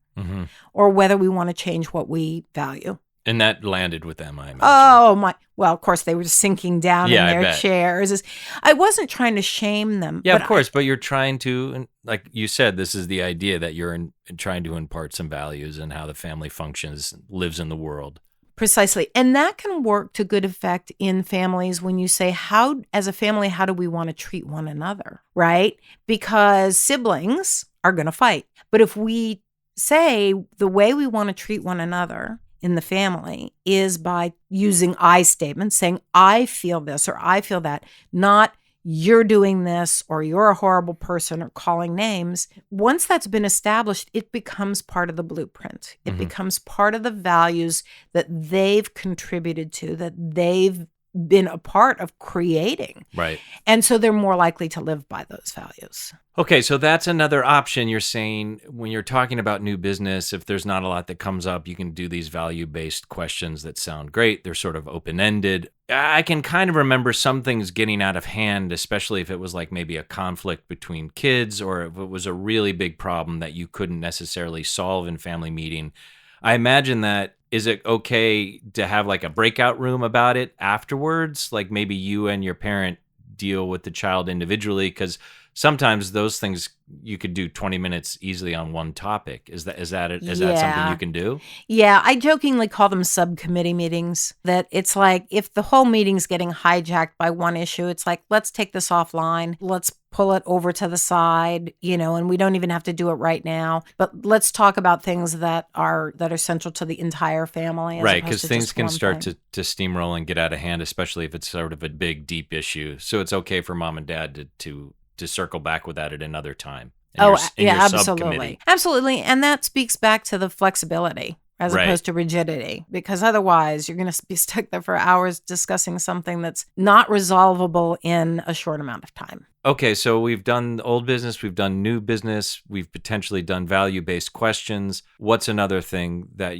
or whether we want to change what we value. And that landed with them, I imagine. Oh, my. Well, of course, they were sinking down in I their bet. chairs. I wasn't trying to shame them. Yeah, but of course. But you're trying to, and like you said, this is the idea that you're trying to impart some values and how the family functions, lives in the world. Precisely. And that can work to good effect in families when you say, as a family, how do we want to treat one another, right? Because siblings are going to fight. But if we say the way we want to treat one another in the family is by using I statements, saying, I feel this or I feel that, not you're doing this or you're a horrible person or calling names. Once that's been established, it becomes part of the blueprint. It becomes part of the values that they've contributed to, that they've been a part of creating. Right. And so they're more likely to live by those values. Okay, so that's another option. You're saying when you're talking about new business, if there's not a lot that comes up, you can do these value-based questions that sound great. They're sort of open-ended. I can kind of remember some things getting out of hand, especially if it was like maybe a conflict between kids or if it was a really big problem that you couldn't necessarily solve in family meeting. I imagine that, is it okay to have like a breakout room about it afterwards? Like maybe you and your parent deal with the child individually, because sometimes those things you could do 20 minutes easily on one topic. Is that something you can do? Yeah, I jokingly call them subcommittee meetings. That it's like if the whole meeting's getting hijacked by one issue, it's like, let's take this offline. Let's pull it over to the side, and we don't even have to do it right now. But let's talk about things that are central to the entire family. Right, because things can start to steamroll and get out of hand, especially if it's sort of a big, deep issue. So it's okay for mom and dad to circle back with that at another time. Absolutely. Absolutely. And that speaks back to the flexibility as opposed to rigidity, because otherwise you're going to be stuck there for hours discussing something that's not resolvable in a short amount of time. Okay, so we've done old business, we've done new business, we've potentially done value-based questions. What's another thing that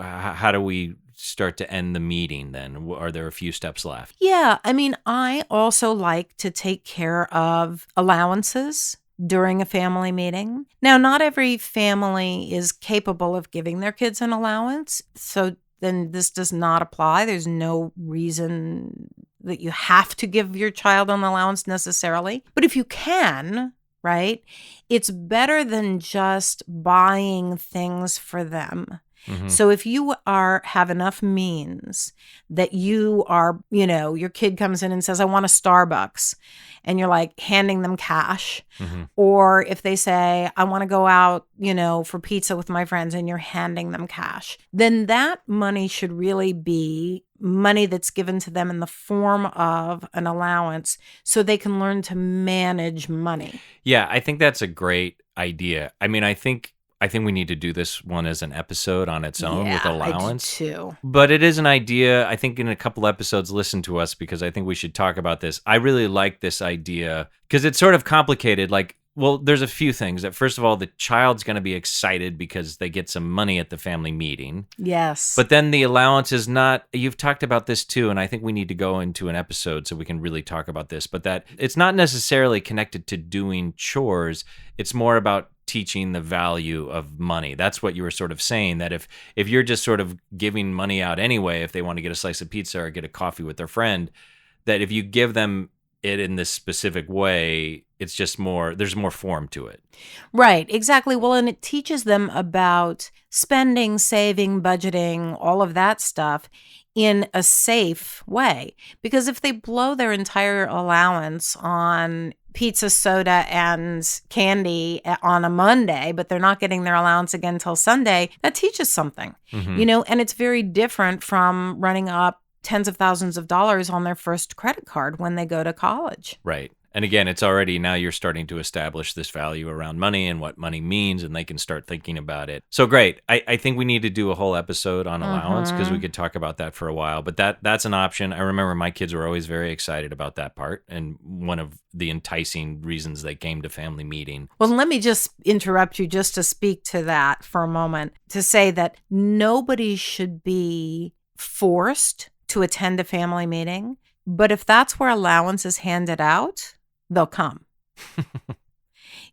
how do we start to end the meeting then? Are there a few steps left? Yeah, I mean, I also like to take care of allowances during a family meeting. Now, not every family is capable of giving their kids an allowance, so then this does not apply. There's no reason that you have to give your child an allowance necessarily. But if you can, right, it's better than just buying things for them. So if you have enough means that you are, your kid comes in and says, I want a Starbucks, and you're like handing them cash. Or if they say, I want to go out, for pizza with my friends, and you're handing them cash, then that money should really be money that's given to them in the form of an allowance so they can learn to manage money. Yeah, I think that's a great idea. I mean, I think we need to do this one as an episode on its own with allowance. I do too. But it is an idea. I think in a couple episodes, listen to us, because I think we should talk about this. I really like this idea because it's sort of complicated. Like, well, there's a few things. That first of all, the child's going to be excited because they get some money at the family meeting. Yes. But then the allowance is not, you've talked about this too, and I think we need to go into an episode so we can really talk about this, but that it's not necessarily connected to doing chores. It's more about teaching the value of money. That's what you were sort of saying, that if you're just sort of giving money out anyway, if they want to get a slice of pizza or get a coffee with their friend, that if you give them it in this specific way, it's just there's more form to it. Right, exactly. Well, and it teaches them about spending, saving, budgeting, all of that stuff in a safe way. Because if they blow their entire allowance on pizza, soda, and candy on a Monday, but they're not getting their allowance again until Sunday, that teaches something, and it's very different from running up tens of thousands of dollars on their first credit card when they go to college. Right. And again, it's already, now you're starting to establish this value around money and what money means, and they can start thinking about it. So great. I think we need to do a whole episode on allowance, because we could talk about that for a while. But that's an option. I remember my kids were always very excited about that part, and one of the enticing reasons they came to family meeting. Well, let me just interrupt you just to speak to that for a moment, to say that nobody should be forced to attend a family meeting. But if that's where allowance is handed out, they'll come.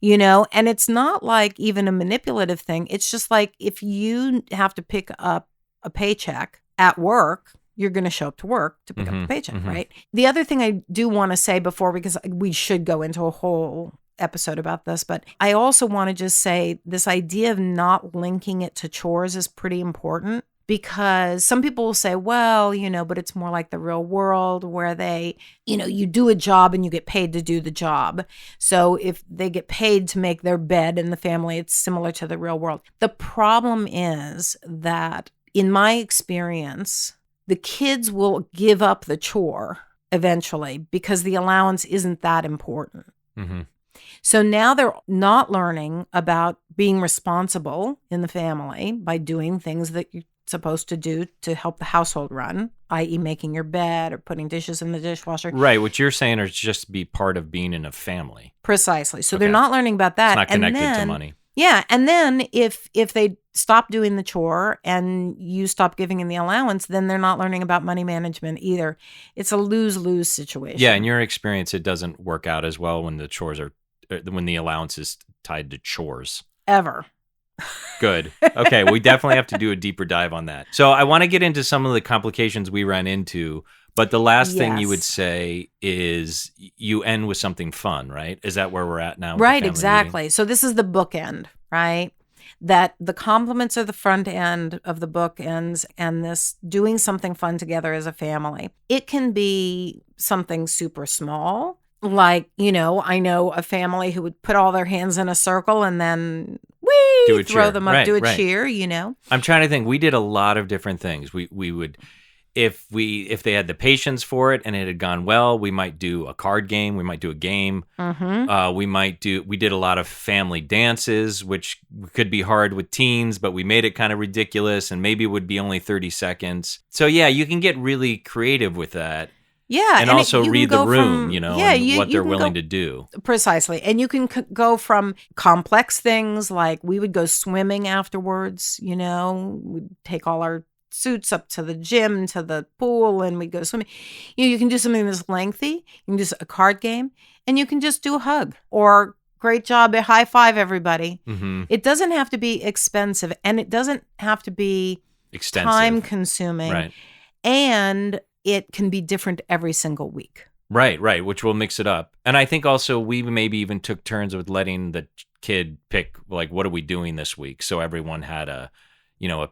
And it's not like even a manipulative thing. It's just like if you have to pick up a paycheck at work, you're going to show up to work to pick up the paycheck, right? The other thing I do want to say before, because we should go into a whole episode about this, but I also want to just say this idea of not linking it to chores is pretty important, because some people will say, well, but it's more like the real world where they, you do a job and you get paid to do the job. So if they get paid to make their bed in the family, it's similar to the real world. The problem is that in my experience, the kids will give up the chore eventually because the allowance isn't that important. Mm-hmm. So now they're not learning about being responsible in the family by doing things that you're supposed to do to help the household run, i.e. making your bed or putting dishes in the dishwasher. Right. What you're saying is just be part of being in a family. Precisely. So they're not learning about that. It's not connected to money. Yeah. And then if they stop doing the chore and you stop giving them the allowance, then they're not learning about money management either. It's a lose-lose situation. Yeah. In your experience, it doesn't work out as well when when the allowance is tied to chores. Ever. Good. Okay. We definitely have to do a deeper dive on that. So I want to get into some of the complications we ran into, but the last thing you would say is you end with something fun, right? Is that where we're at now? Right, exactly. Meeting? So this is the bookend, right? That the compliments are the front end of the bookends, and this doing something fun together as a family. It can be something super small. Like, I know a family who would put all their hands in a circle and then throw them up, do a cheer, I'm trying to think. We did a lot of different things. We would, if they had the patience for it and it had gone well, we might do a card game. We might do a game. Mm-hmm. We did a lot of family dances, which could be hard with teens, but we made it kind of ridiculous and maybe it would be only 30 seconds. So yeah, you can get really creative with that. Yeah. And also read the room, and what they're willing to do. Precisely. And you can go from complex things like we would go swimming afterwards, we'd take all our suits up to the gym, to the pool, and we'd go swimming. You can do something that's lengthy. You can do a card game, and you can just do a hug or great job, a high five, everybody. Mm-hmm. It doesn't have to be expensive, and it doesn't have to be extensive, time consuming. Right. And it can be different every single week. Right, which will mix it up. And I think also we maybe even took turns with letting the kid pick, like, what are we doing this week? So everyone had a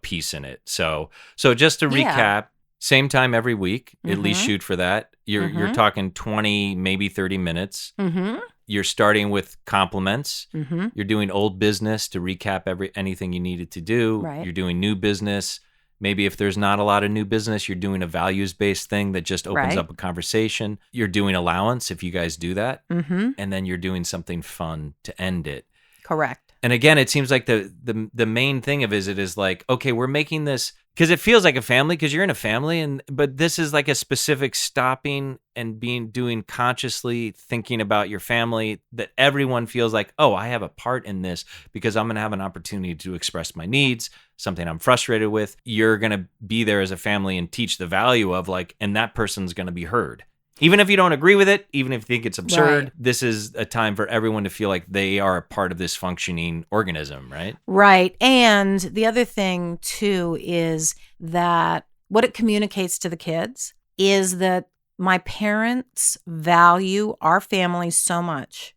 piece in it. So just to recap, same time every week, at least shoot for that. You're talking 20, maybe 30 minutes. Mm-hmm. You're starting with compliments. Mm-hmm. You're doing old business to recap anything you needed to do. Right. You're doing new business. Maybe if there's not a lot of new business, you're doing a values-based thing that just opens up a conversation. You're doing allowance if you guys do that. Mm-hmm. And then you're doing something fun to end it. Correct. And again, it seems like the main thing of it is like, okay, we're making this because it feels like a family because you're in a family, but this is like a specific stopping and doing consciously thinking about your family that everyone feels like, oh, I have a part in this because I'm going to have an opportunity to express my needs, something I'm frustrated with. You're going to be there as a family and teach the value of and that person's going to be heard. Even if you don't agree with it, even if you think it's absurd, this is a time for everyone to feel like they are a part of this functioning organism, right? Right. And the other thing, too, is that what it communicates to the kids is that my parents value our family so much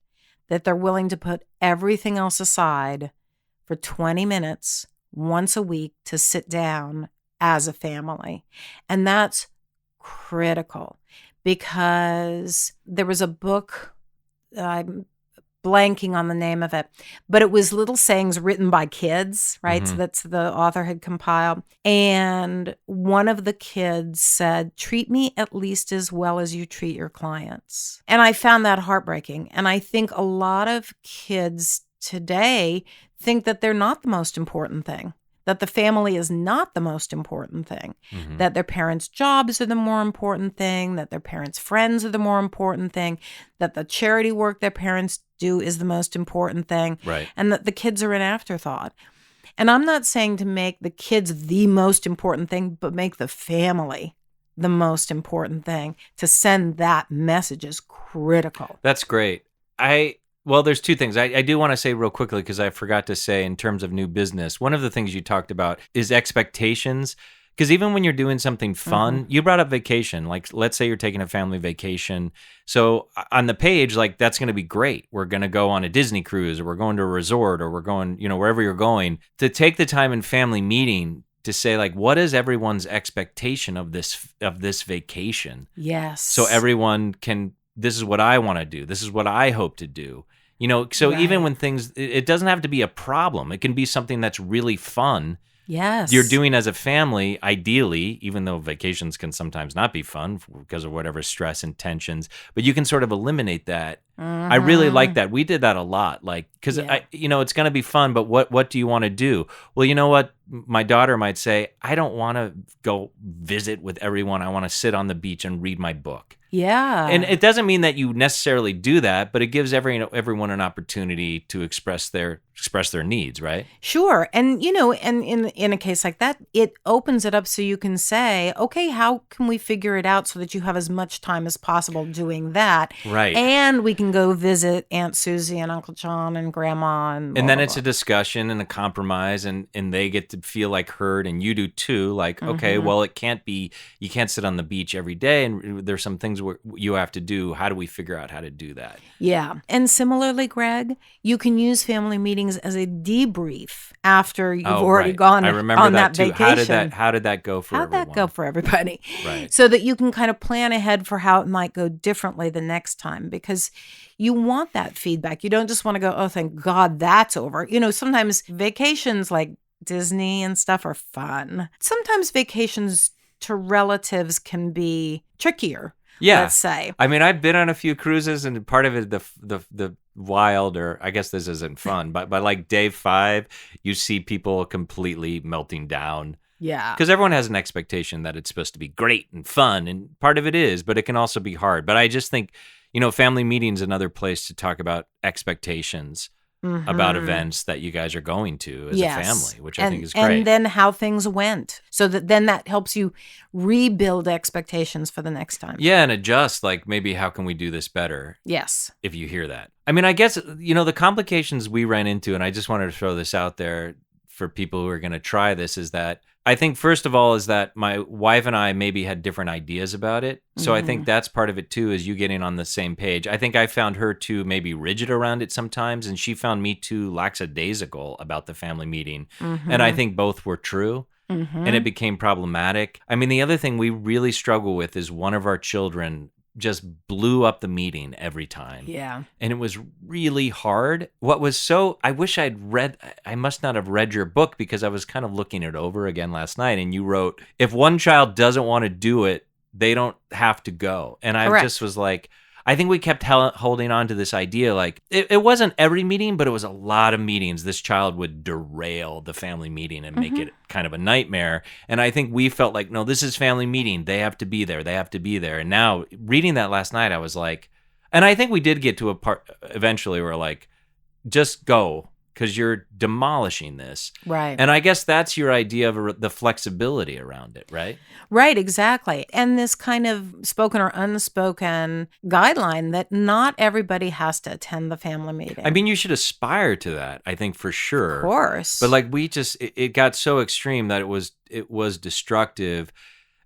that they're willing to put everything else aside for 20 minutes once a week to sit down as a family. And that's critical. Because there was a book, I'm blanking on the name of it, but it was little sayings written by kids, right? Mm-hmm. So that's the author had compiled. And one of the kids said, treat me at least as well as you treat your clients. And I found that heartbreaking. And I think a lot of kids today think that they're not the most important thing. That the family is not the most important thing, that their parents' jobs are the more important thing, that their parents' friends are the more important thing, that the charity work their parents do is the most important thing, right? And that the kids are an afterthought. And I'm not saying to make the kids the most important thing, but make the family the most important thing. To send that message is critical. That's great. Well, there's two things. I do want to say real quickly, because I forgot to say in terms of new business, one of the things you talked about is expectations. Because even when you're doing something fun, you brought up vacation. Like, let's say you're taking a family vacation. So on the page, like, that's going to be great. We're going to go on a Disney cruise, or we're going to a resort, or we're going, wherever you're going. To take the time in family meeting to say, like, what is everyone's expectation of this vacation? Yes. So everyone can, this is what I want to do. This is what I hope to do. So even when things, it doesn't have to be a problem. It can be something that's really fun. Yes. You're doing as a family, ideally, even though vacations can sometimes not be fun because of whatever stress and tensions, but you can sort of eliminate that. I really like that. We did that a lot, like, because it's going to be fun, but what do you want to do? Well, you know what? My daughter might say, I don't want to go visit with everyone. I want to sit on the beach and read my book. Yeah. And it doesn't mean that you necessarily do that, but it gives everyone an opportunity to express their needs, right? Sure. And, and in a case like that, it opens it up so you can say, okay, how can we figure it out so that you have as much time as possible doing that? Right. And we can go visit Aunt Susie and Uncle John and Grandma. And then it's a discussion and a compromise, and they get to feel like heard, and you do too. Like, okay, well, you can't sit on the beach every day, and there's some things where you have to do. How do we figure out how to do that? Yeah. And similarly, Greg, you can use family meetings as a debrief after you've already gone on that too. vacation. How did that go for everyone? How'd that go for everybody? Right. So that you can kind of plan ahead for how it might go differently the next time, because you want that feedback. You don't just want to go, oh, thank God that's over. Sometimes vacations like Disney and stuff are fun. Sometimes vacations to relatives can be trickier. Yeah. Let's say. I mean, I've been on a few cruises, and part of it, the wild, or I guess this isn't fun, but by like day 5, you see people completely melting down. Yeah. Because everyone has an expectation that it's supposed to be great and fun, and part of it is, but it can also be hard. But I just think, family meeting's another place to talk about expectations about events that you guys are going to as a family, which I think is great. And then how things went. So then that helps you rebuild expectations for the next time. Yeah, and adjust, like, maybe how can we do this better? Yes. If you hear that. I mean, I guess, the complications we ran into, and I just wanted to throw this out there for people who are going to try this, is that I think, first of all, is that my wife and I maybe had different ideas about it. So I think that's part of it too, is you getting on the same page. I think I found her too maybe rigid around it sometimes, and she found me too lackadaisical about the family meeting. And I think both were true, and it became problematic. I mean, the other thing we really struggle with is one of our children just blew up the meeting every time. Yeah. And it was really hard. I wish I must not have read your book, because I was kind of looking it over again last night, and you wrote, if one child doesn't want to do it, they don't have to go. And I just was like, I think we kept holding on to this idea, like, it wasn't every meeting, but it was a lot of meetings. This child would derail the family meeting and make it kind of a nightmare. And I think we felt like, no, this is family meeting. They have to be there. They have to be there. And now, reading that last night, I was like, and I think we did get to a part eventually where, like, just go, because you're demolishing this. Right. And I guess that's your idea of the flexibility around it, right? Right, exactly. And this kind of spoken or unspoken guideline that not everybody has to attend the family meeting. I mean, you should aspire to that, I think, for sure. Of course. But, like, it got so extreme that it was destructive.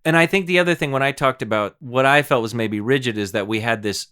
And I think the other thing, when I talked about what I felt was maybe rigid, is that we had this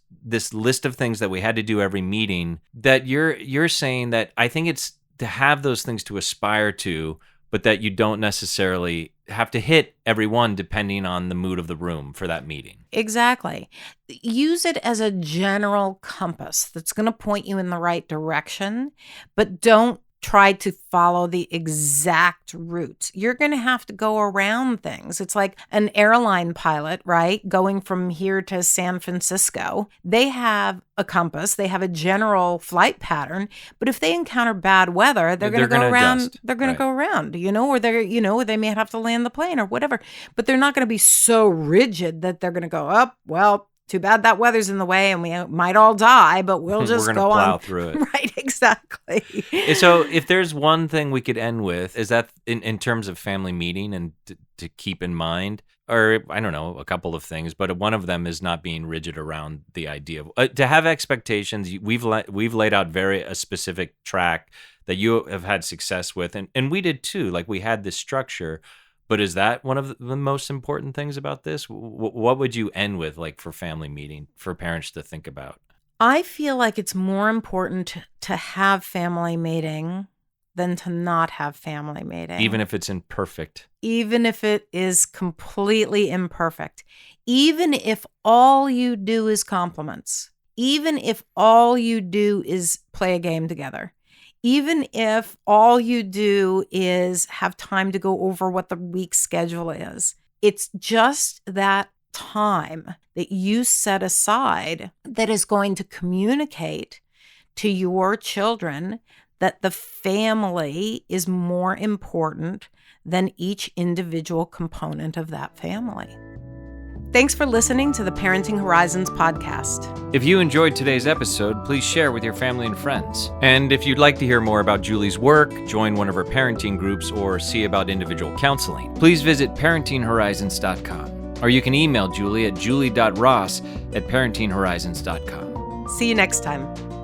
list of things that we had to do every meeting, that you're saying that I think it's to have those things to aspire to, but that you don't necessarily have to hit every one depending on the mood of the room for that meeting. Exactly. Use it as a general compass that's going to point you in the right direction, but don't try to follow the exact route. You're going to have to go around things. It's like an airline pilot, right? Going from here to San Francisco. They have a compass. They have a general flight pattern. But if they encounter bad weather, they're going to go around. Adjust. They're going to go around, or they may have to land the plane or whatever. But they're not going to be so rigid that they're going to go, oh, well, too bad that weather's in the way and we might all die, but we'll just We're go gonna plow on through it. Right, exactly. So if there's one thing we could end with, is that in terms of family meeting and to keep in mind, or I don't know, a couple of things, but one of them is not being rigid around the idea of to have expectations. We've laid out a specific track that you have had success with, and we did too. Like, we had this structure, but is that one of the most important things about this? What would you end with, like, for family meeting, for parents to think about? I feel like it's more important to have family meeting than to not have family meeting. Even if it's imperfect. Even if it is completely imperfect. Even if all you do is compliments. Even if all you do is play a game together. Even if all you do is have time to go over what the week's schedule is. It's just that time that you set aside that is going to communicate to your children that the family is more important than each individual component of that family. Thanks for listening to the Parenting Horizons podcast. If you enjoyed today's episode, please share with your family and friends. And if you'd like to hear more about Julie's work, join one of her parenting groups, or see about individual counseling, please visit parentinghorizons.com. Or you can email Julie at julie.ross@parentinghorizons.com. See you next time.